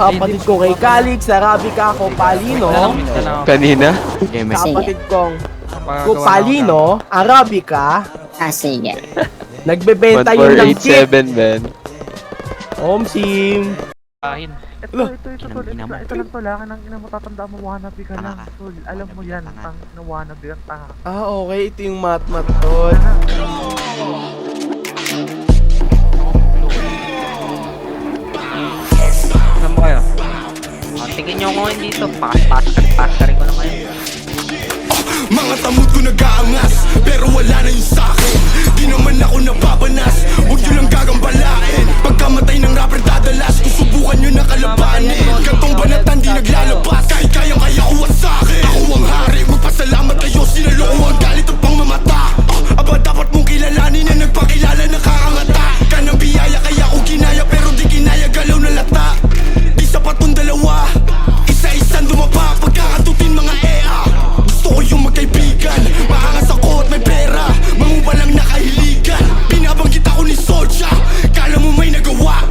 Kapatid ko kay Calix, Arabica, Copalino. Kanina? Kapatid kong Copalino, Arabica. Sige. Nagbebenta yun ng kit. 1487, Ben. Omsim. Ito lang tol, ang ina mo, tatanda mo, wannabe ka lang, tol. Alam mo yan, tang na wannabe ang tanga. Ah, okay. Ito yung mat-mat, tol. Saan mo kayo? Tingin nyo ako ngayon dito. Pakas rin ko na ngayon. Mga tamod ko nag-aangas, pero wala na yung sa'kin. Di naman ako nababanas, huwag nyo lang gagambalain. Pagkamatay ng rapper dadalas, susubukan nyo na kalabanin. Gantong banatan di naglalabas, kahit kayang-kaya ko at sa'kin. Ako ang hari, magpasalamat kayo, sinaloko ang galit at pangmamata. Aba dapat mong kilalanin na nagpakilala nakakangata. Kanang biyaya kaya ko ginaya, pero di ginaya galaw na lata. Di sapat kong dalawa, isa-isang dumapa. Pagkakatutin mga EA, gusto ko yung magkaibigan. Maangas ako at may pera, mangubalang nakahiligan. Binabanggit ako ni Soja, kala mo may nagawa.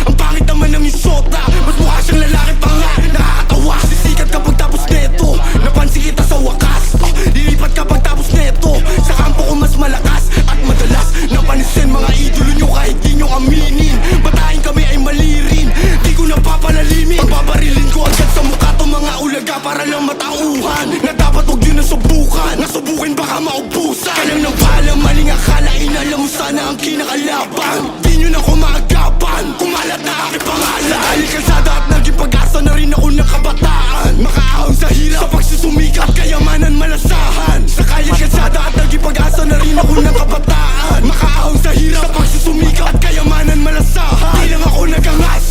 Ang pangit naman ng isota, mas mukha siyang lalaki pa nga. Nakakatawa, sisikat kapag tapos neto. Napansin kita sa wakas, lilipat kapag tapos neto. Sa kampo ko mas malakas at madalas napansin mga idolo nyo kahit di nyo aminin. Batayin kami ay mali rin, di ko napapalalimin. Pagbabarilin ko agad sa mukha to mga ulaga para lang matauhan. Na dapat huwag yun nasubukan, nasubukin baka maubusan. Ka lang nang paalam, maling akala, inalam mo sana ang kinakalaban. Di nyo na ko maagapan, kumalat na aking pangalan. Dahil kalsada at naging pag-asa na rin ako ng kabataan. Makaahon sa hirap, sa pagsusumikat, kayamanan malasahan. Sa kaya kalsada at naging pag-asa na rin ako ng kabataan. Makaahon sa hirap, sa pagsusumikat, at kayamanan malasahan. Di lang ako nagangas,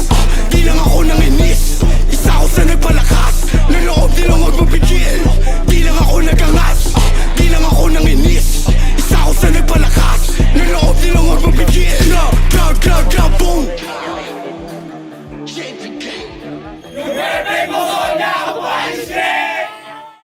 di lang ako nanginis. Isa ako sa nagpalakas, ng loob di lang huwag mapigil. Di lang ako nagangas, di lang ako nanginis. Isa ako sa nagpalakas, ng loob di lang huwag mapigil. Grab, boom.